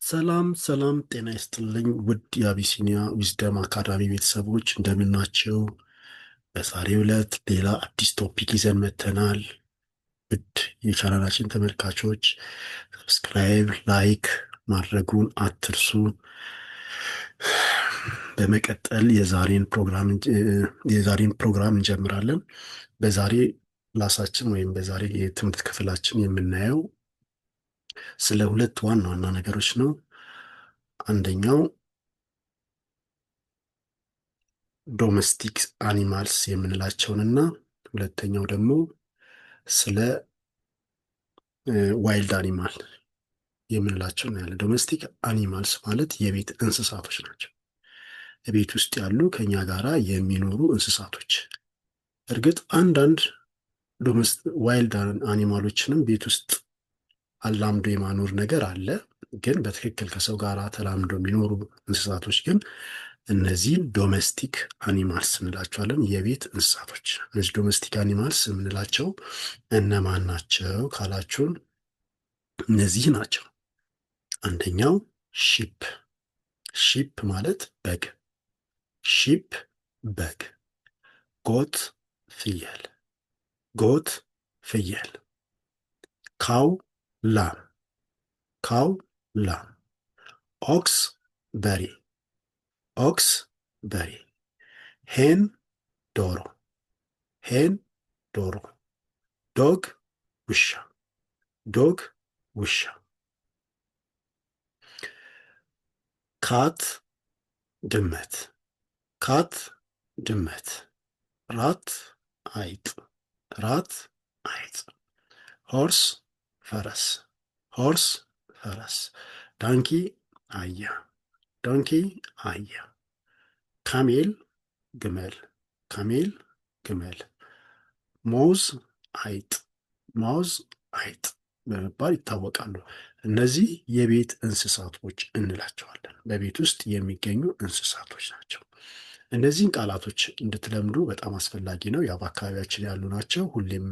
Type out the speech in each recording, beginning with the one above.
ሰላም ሰላም፣ ጤና ይስጥልኝ ውድ የአቢሲኒያ ዊዝደም አካዳሚ ቤተሰቦች እንደምናቸው። በዛሬው ዕለት ሌላ አዲስ ቶፒክ ይዘን መጥተናል። ውድ የቻናላችን ተመልካቾች ሰብስክራይብ፣ ላይክ ማድረጉን አትርሱ። በመቀጠል የዛሬን ፕሮግራም እንጀምራለን። በዛሬ ክላሳችን ወይም በዛሬ የትምህርት ክፍላችን የምናየው ስለ ሁለት ዋና ዋና ነገሮች ነው። አንደኛው ዶሜስቲክ አኒማልስ የምንላቸውንና ሁለተኛው ደግሞ ስለ ዋይልድ አኒማል የምንላቸው ነው። ያለ ዶሜስቲክ አኒማልስ ማለት የቤት እንስሳቶች ናቸው። ቤት ውስጥ ያሉ ከኛ ጋራ የሚኖሩ እንስሳቶች። እርግጥ አንዳንድ ዋይልድ አኒማሎችንም ቤት ውስጥ አላምዶ የማኖር ነገር አለ። ግን በትክክል ከሰው ጋር ተላምዶ የሚኖሩ እንስሳቶች ግን እነዚህ ዶሜስቲክ አኒማልስ እንላቸዋለን፣ የቤት እንስሳቶች። እነዚህ ዶሜስቲክ አኒማልስ የምንላቸው እነማን ናቸው ካላችሁን እነዚህ ናቸው። አንደኛው ሺፕ። ሺፕ ማለት በግ። ሺፕ በግ። ጎት ፍየል። ጎት ፍየል። ካው ላም። ካው ላም። ኦክስ በሬ። ኦክስ በሬ። ሄን ዶሮ። ሄን ዶሮ። ዶግ ውሻ። ዶግ ውሻ። ካት ድመት። ካት ድመት። ራት አይጥ። ራት አይጥ። ሆርስ ፈረስ። ሆርስ ፈረስ። ዳንኪ አህያ። ዳንኪ አህያ። ካሜል ግመል። ካሜል ግመል። ማውዝ አይጥ። ማውዝ አይጥ በመባል ይታወቃሉ። እነዚህ የቤት እንስሳቶች እንላቸዋለን። በቤት ውስጥ የሚገኙ እንስሳቶች ናቸው። እነዚህን ቃላቶች እንድትለምዱ በጣም አስፈላጊ ነው። ያው በአካባቢያችን ያሉ ናቸው፣ ሁሌም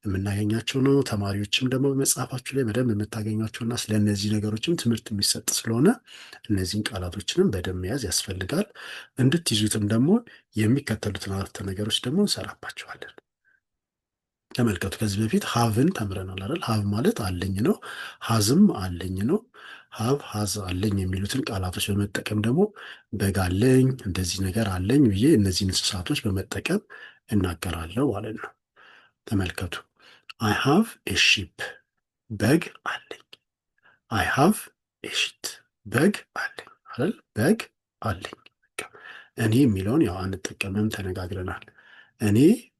የምናገኛቸው ነው። ተማሪዎችም ደግሞ በመጽሐፋችሁ ላይ በደንብ የምታገኟቸውና ስለ እነዚህ ነገሮችም ትምህርት የሚሰጥ ስለሆነ እነዚህን ቃላቶችንም በደንብ መያዝ ያስፈልጋል። እንድትይዙትም ደግሞ የሚከተሉትን አረፍተ ነገሮች ደግሞ እንሰራባቸዋለን። ተመልከቱ። ከዚህ በፊት ሀቭን ተምረናል አይደል? ሀቭ ማለት አለኝ ነው። ሀዝም አለኝ ነው። ሀብ ሀዝ አለኝ የሚሉትን ቃላቶች በመጠቀም ደግሞ በግ አለኝ፣ እንደዚህ ነገር አለኝ ብዬ እነዚህን እንስሳቶች በመጠቀም እናገራለሁ ማለት ነው። ተመልከቱ። አይ ሃቭ ኤ ሺፕ፣ በግ አለኝ። አይ ሃቭ ኤ ሺት፣ በግ አለኝ አይደል? በግ አለኝ። እኔ የሚለውን ያው አንጠቀምም፣ ተነጋግረናል። እኔ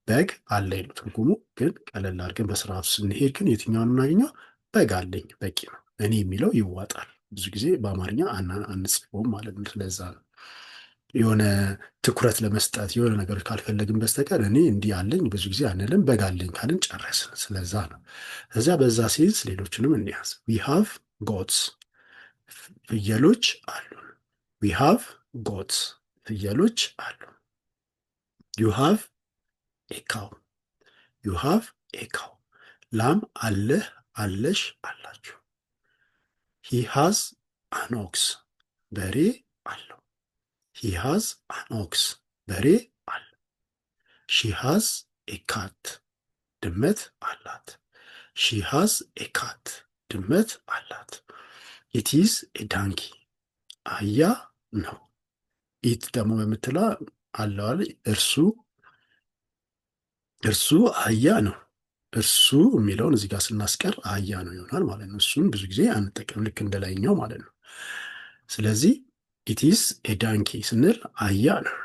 በግ አለኝ ነው ትርጉሙ። ግን ቀለል አድርገን በስርዓቱ ስንሄድ ግን የትኛውን እናገኘው? በግ አለኝ በቂ ነው። እኔ የሚለው ይዋጣል። ብዙ ጊዜ በአማርኛ አንጽፈውም ማለት ነው። ስለዛ ነው የሆነ ትኩረት ለመስጠት የሆነ ነገሮች ካልፈለግን በስተቀር እኔ እንዲህ አለኝ ብዙ ጊዜ አንልም። በግ አለኝ ካልን ጨረስን። ስለዛ ነው። እዚያ በዛ ሴንስ ሌሎችንም እንያዝ። ዊ ሃቭ ጎትስ፣ ፍየሎች አሉን። ዊ ሃቭ ጎትስ፣ ፍየሎች አሉን። ዩ ሃቭ ኤ ካው። ዩ ሃቭ ኤ ካው፣ ላም አለህ አለሽ አላችሁ። ሂ ሃዝ አን ኦክስ፣ በሬ አለው። ሂ ሃዝ አን ኦክስ፣ በሬ አለው። ሺ ሃዝ ኤ ካት፣ ድመት አላት። ሺ ሃዝ ኤ ካት፣ ድመት አላት። ኢት ኢዝ ኤ ዳንኪ፣ አህያ ነው። ኢት ደግሞ በምትላ አለዋል እርሱ አህያ ነው። እርሱ የሚለውን እዚህ ጋር ስናስቀር አህያ ነው ይሆናል ማለት ነው። እሱን ብዙ ጊዜ አንጠቀም፣ ልክ እንደላይኛው ማለት ነው። ስለዚህ ኢትስ ኤ ዳንኪ ስንል አህያ ነው።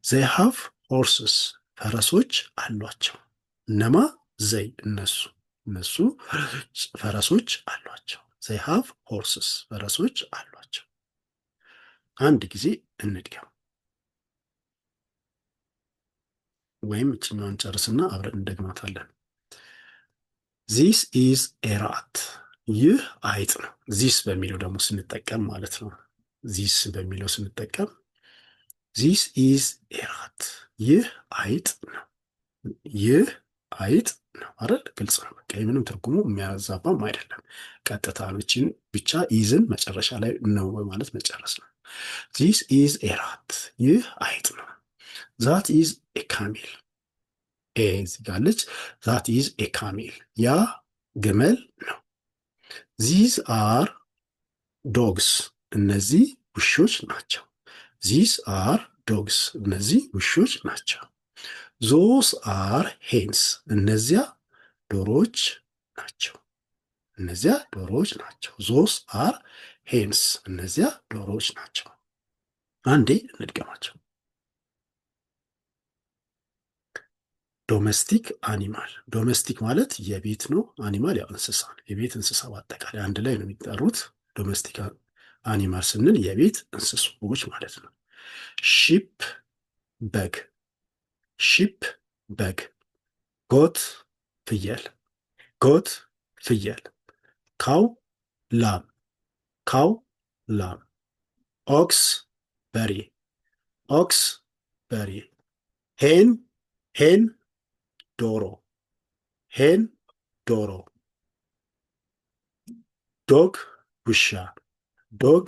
ዘይ ሃቭ ሆርስስ፣ ፈረሶች አሏቸው። እነማ? ዘይ እነሱ ፈረሶች አሏቸው። ዘይ ሃቭ ሆርስስ፣ ፈረሶች አሏቸው። አንድ ጊዜ እንድገም ወይም እችኛዋን ጨርስና አብረን እንደግማታለን። ዚስ ኢዝ ኤ ራት፣ ይህ አይጥ ነው። ዚስ በሚለው ደግሞ ስንጠቀም ማለት ነው። ዚስ በሚለው ስንጠቀም ዚስ ኢዝ ኤ ራት፣ ይህ አይጥ ነው። ይህ አይጥ ነው አይደል? ግልጽ ነው። በቃ ምንም ትርጉሙ የሚያዛባም አይደለም። ቀጥታ ነችን ብቻ ኢዝን መጨረሻ ላይ ነው በማለት መጨረስ ነው። ዚስ ኢዝ ኤ ራት፣ ይህ አይጥ ነው። ዛት ኢዝ ኤ ካሜል፣ ኤ ዚጋለች። ዛት ኢዝ ኤ ካሜል፣ ያ ግመል ነው። ዚዝ አር ዶግስ፣ እነዚህ ውሾች ናቸው። ዚስ አር ዶግስ፣ እነዚህ ውሾች ናቸው። ዞስ አር ሄንስ፣ እነዚያ ዶሮዎች ናቸው። እነዚያ ዶሮዎች ናቸው። ዞስ አር ሄንስ፣ እነዚያ ዶሮዎች ናቸው። አንዴ እንድገማቸው። ዶሜስቲክ አኒማል፣ ዶሜስቲክ ማለት የቤት ነው። አኒማል ያው እንስሳ ነው። የቤት እንስሳ በአጠቃላይ አንድ ላይ ነው የሚጠሩት። ዶሜስቲክ አኒማል ስንል የቤት እንስሶች ማለት ነው። ሺፕ በግ፣ ሺፕ በግ። ጎት ፍየል፣ ጎት ፍየል። ካው ላም፣ ካው ላም። ኦክስ በሬ፣ ኦክስ በሬ። ሄን ሄን ዶሮ፣ ሄን ዶሮ። ዶግ ውሻ፣ ዶግ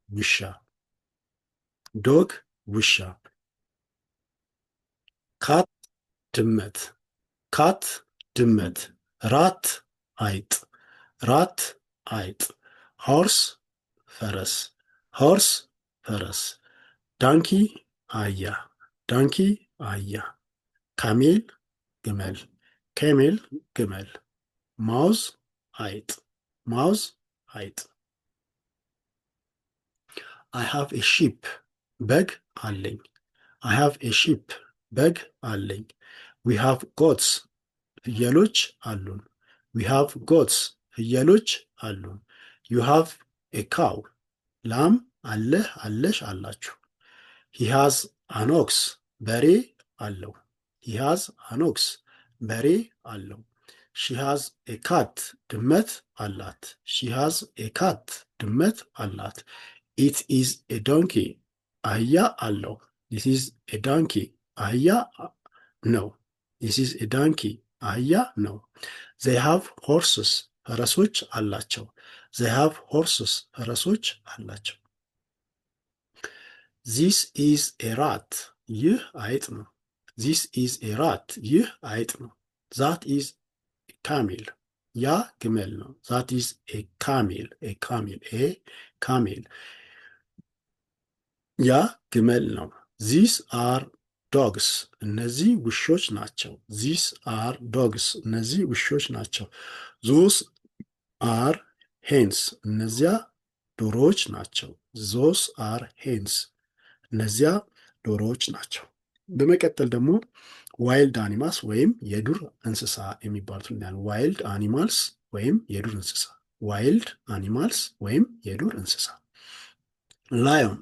ውሻ፣ ዶግ ውሻ። ካት ድመት፣ ካት ድመት። ራት አይጥ፣ ራት አይጥ። ሆርስ ፈረስ፣ ሆርስ ፈረስ። ዳንኪ አህያ፣ ዳንኪ አህያ። ካሜል ግመል፣ ካሜል ግመል። ማውዝ አይጥ፣ ማውዝ አይጥ። አይ ሃቭ ኤ ሺፕ፣ በግ አለኝ። አይ ሃቭ ኤ ሺፕ፣ በግ አለኝ። ዊ ሃቭ ጎትስ፣ ፍየሎች አሉን። ዊ ሃቭ ጎትስ፣ ፍየሎች አሉን። ዩ ሃቭ ኤ ካው፣ ላም አለህ አለሽ አላችሁ። ሂ ሃዝ አን ኦክስ፣ በሬ አለው። ሂ ሃዝ አን ኦክስ፣ በሬ አለው። ሺ ሃዝ ኤ ካት፣ ድመት አላት። ሺ ሃዝ ኤ ካት፣ ድመት አላት። ኢት ኢዝ ኤ ዶንኪ፣ አህያ አለው። ዲስ ኢዝ ኤ ዶንኪ፣ አህያ ነው። ዲስ ኢዝ ኤ ዶንኪ፣ አህያ ነው። ዘይ ሃቭ ሆርስስ፣ ፈረሶች አላቸው። ዘይ ሃቭ ሆርስስ፣ ፈረሶች አላቸው። ዚስ ኢዝ ኤ ራት፣ ይህ አይጥ ነው። ዚስ ኢዝ ኤ ራት፣ ይህ አይጥ ነው። ዛት ኢዝ ካሜል፣ ያ ግመል ነው። ዛት ኢዝ ኤ ካሜል፣ ኤ ካሜል፣ ኤ ካሜል፣ ያ ግመል ነው። ዚስ አር ዶግስ፣ እነዚህ ውሾች ናቸው። ዚስ አር ዶግስ፣ እነዚህ ውሾች ናቸው። ዞስ አር ሄንስ፣ እነዚያ ዶሮዎች ናቸው። ዞስ አር ሄንስ፣ እነዚያ ዶሮዎች ናቸው። በመቀጠል ደግሞ ዋይልድ አኒማልስ ወይም የዱር እንስሳ የሚባሉት እናያለን። ዋይልድ አኒማልስ ወይም የዱር እንስሳ፣ ዋይልድ አኒማልስ ወይም የዱር እንስሳ። ላዮን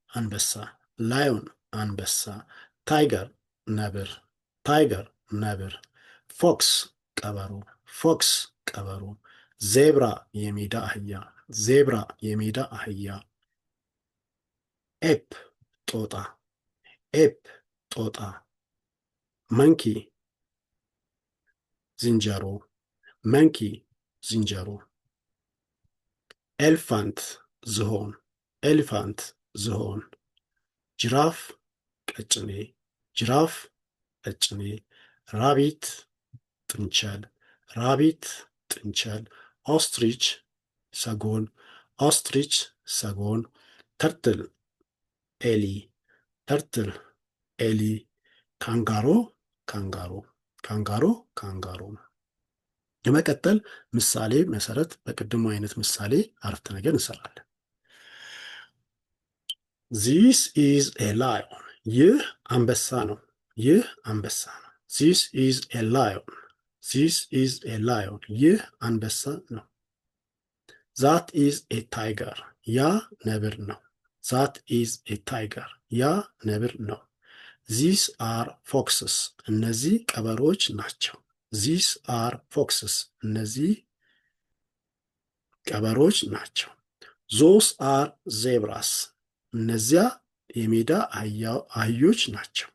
አንበሳ፣ ላዮን አንበሳ። ታይገር ነብር፣ ታይገር ነብር። ፎክስ ቀበሮ፣ ፎክስ ቀበሮ። ዜብራ የሜዳ አህያ፣ ዜብራ የሜዳ አህያ። ኤፕ ጦጣ፣ ኤፕ ጦጣ። መንኪ ዝንጀሮ፣ መንኪ ዝንጀሮ። ኤልፋንት ዝሆን፣ ኤልፋንት ዝሆን። ጅራፍ ቀጭኔ፣ ጅራፍ ቀጭኔ። ራቢት ጥንቸል፣ ራቢት ጥንቸል። ኦስትሪች ሰጎን፣ ኦስትሪች ሰጎን። ተርትል ኤሊ፣ ተርትል ኤሊ። ካንጋሮ ካንጋሮ፣ ካንጋሮ ካንጋሮ። የመቀጠል ምሳሌ መሰረት በቅድሙ አይነት ምሳሌ አረፍተ ነገር እንሰራለን። ዚስ ኢዝ ኤ ላዮን፣ ይህ አንበሳ ነው። ይህ አንበሳ ነው። ዚስ ኢዝ ኤ ላዮን፣ ዚስ ኢዝ ኤ ላዮን፣ ይህ አንበሳ ነው። ዛት ኢዝ ኤ ታይገር፣ ያ ነብር ነው። ዛት ኢዝ ኤ ታይገር፣ ያ ነብር ነው። ዚስ አር ፎክስስ፣ እነዚህ ቀበሮች ናቸው። ዚስ አር ፎክስስ፣ እነዚህ ቀበሮች ናቸው። ዞስ አር ዜብራስ፣ እነዚያ የሜዳ አህዮች ናቸው።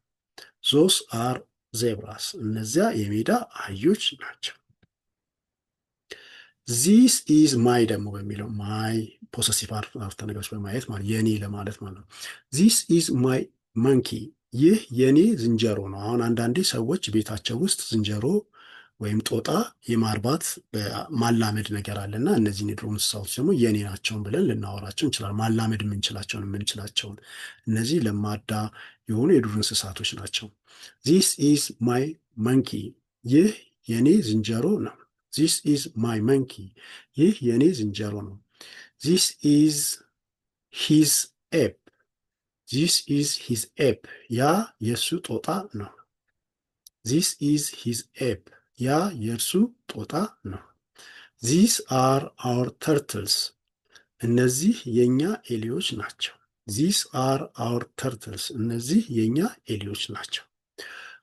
ዞስ አር ዜብራስ እነዚያ የሜዳ አህዮች ናቸው። ዚስ ኢዝ ማይ ደግሞ በሚለው ማይ ፖሰሲቭ አረፍተ ነገሮች በማየት ማለት የኔ ለማለት ማለት ነው። ዚስ ኢዝ ማይ መንኪ ይህ የኔ ዝንጀሮ ነው። አሁን አንዳንዴ ሰዎች ቤታቸው ውስጥ ዝንጀሮ ወይም ጦጣ የማርባት ማላመድ ነገር አለና እነዚህን የዱር እንስሳዎች ደግሞ የኔ ናቸውን ብለን ልናወራቸው እንችላለን። ማላመድ የምንችላቸውን እነዚህ ለማዳ የሆኑ የዱር እንስሳቶች ናቸው። ዚስ ኢዝ ማይ መንኪ ይህ የኔ ዝንጀሮ ነው። ዚስ ኢዝ ማይ መንኪ ይህ የኔ ዝንጀሮ ነው። ዚስ ኢዝ ሂዝ ኤፕ ዚስ ኢዝ ሂዝ ኤፕ ያ የእሱ ጦጣ ነው። ዚስ ኢዝ ሂዝ ኤፕ ያ የእርሱ ጦጣ ነው። ዚስ አር አወር ተርትልስ እነዚህ የእኛ ኤሊዎች ናቸው። ዚስ አር አወር ተርትልስ እነዚህ የእኛ ኤሊዎች ናቸው።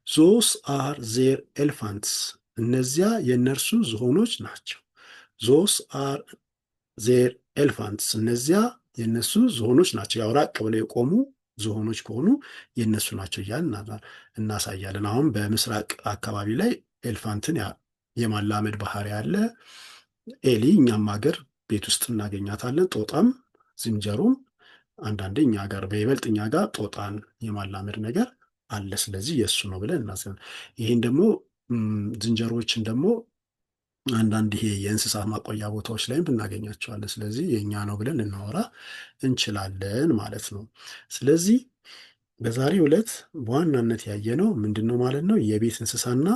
ዞስ አር ዜር ኤልፋንትስ እነዚያ የእነርሱ ዝሆኖች ናቸው። ዞስ አር ዜር ኤልፋንትስ እነዚያ የእነሱ ዝሆኖች ናቸው። ያው ራቅ ብለው የቆሙ ዝሆኖች ከሆኑ የእነሱ ናቸው እያልን እናሳያለን። አሁን በምስራቅ አካባቢ ላይ ኤልፋንትን የማላመድ ባህሪ ያለ ኤሊ እኛም ሀገር ቤት ውስጥ እናገኛታለን። ጦጣም ዝንጀሮም አንዳንዴ እኛ ጋር በይበልጥ እኛ ጋር ጦጣን የማላመድ ነገር አለ። ስለዚህ የእሱ ነው ብለን እናስገን። ይህን ደግሞ ዝንጀሮዎችን ደግሞ አንዳንድ ይሄ የእንስሳት ማቆያ ቦታዎች ላይም እናገኛቸዋለን። ስለዚህ የእኛ ነው ብለን ልናወራ እንችላለን ማለት ነው። ስለዚህ በዛሬው ዕለት በዋናነት ያየነው ምንድን ነው ማለት ነው? የቤት እንስሳና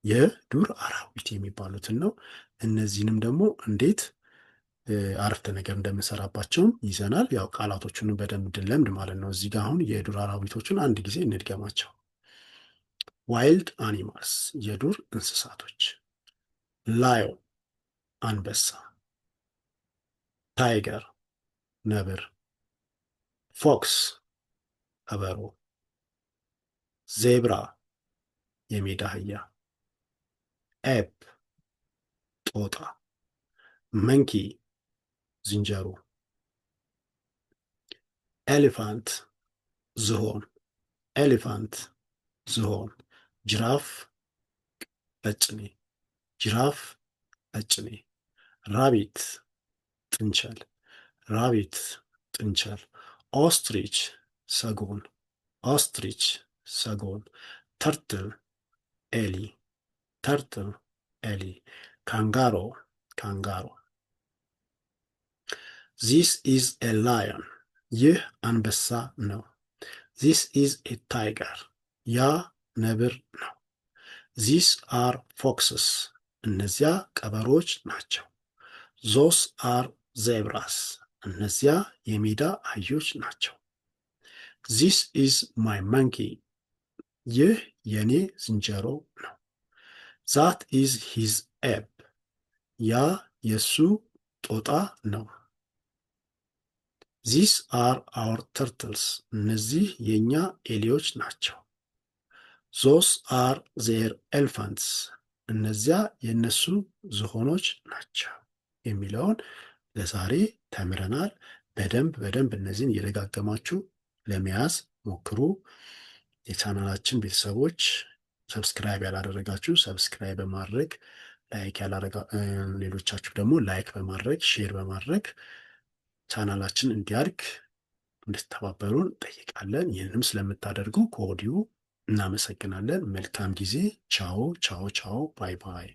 የዱር አራዊት የሚባሉትን ነው። እነዚህንም ደግሞ እንዴት አረፍተ ነገር እንደምንሰራባቸውም ይዘናል። ያው ቃላቶቹን በደንብ እንድንለምድ ማለት ነው። እዚህ ጋር አሁን የዱር አራዊቶችን አንድ ጊዜ እንድገማቸው። ዋይልድ አኒማልስ የዱር እንስሳቶች፣ ላዮን አንበሳ፣ ታይገር ነብር፣ ፎክስ ቀበሮ፣ ዜብራ የሜዳ አህያ፣ ኤፕ ጦጣ፣ መንኪ ዝንጀሮ፣ ኤሌፋንት ዝሆን፣ ኤሌፋንት ዝሆን፣ ጅራፍ ቀጭኔ፣ ጅራፍ ቀጭኔ፣ ራቢት ጥንቸል፣ ራቢት ጥንቸል፣ ኦስትሪች ሰጎን፣ ኦስትሪች ሰጎን፣ ተርትል ኤሊ፣ ተርትል ኤሊ፣ ካንጋሮ ካንጋሮ። ዚስ ኢዝ ኤ ላየን ይህ አንበሳ ነው። ዚስ ኢዝ ኤ ታይገር ያ ነብር ነው። ዚስ አር ፎክስስ እነዚያ ቀበሮች ናቸው። ዞስ አር ዜብራስ እነዚያ የሜዳ አህዮች ናቸው። ዚስ ኢዝ ማይ መንኪ ይህ የኔ ዝንጀሮ ነው። ዛት ኢዝ ሂዝ ኤፕ ያ የሱ ጦጣ ነው። ዚስ አር አወር ተርትልስ እነዚህ የእኛ ኤሊዎች ናቸው። ዞስ አር ዜር ኤልፋንትስ እነዚያ የእነሱ ዝሆኖች ናቸው የሚለውን ለዛሬ ተምረናል። በደንብ እነዚህን እየደጋገማችሁ ለመያዝ ሞክሩ። የቻናላችን ቤተሰቦች ሰብስክራይብ ያላደረጋችሁ ሰብስክራይብ በማድረግ ሌሎቻችሁ ደግሞ ላይክ በማድረግ ሼር በማድረግ ቻናላችን እንዲያድግ እንድትተባበሩን እንጠይቃለን። ይህንም ስለምታደርጉ ከወዲሁ እናመሰግናለን። መልካም ጊዜ። ቻው ቻው ቻው። ባይ ባይ።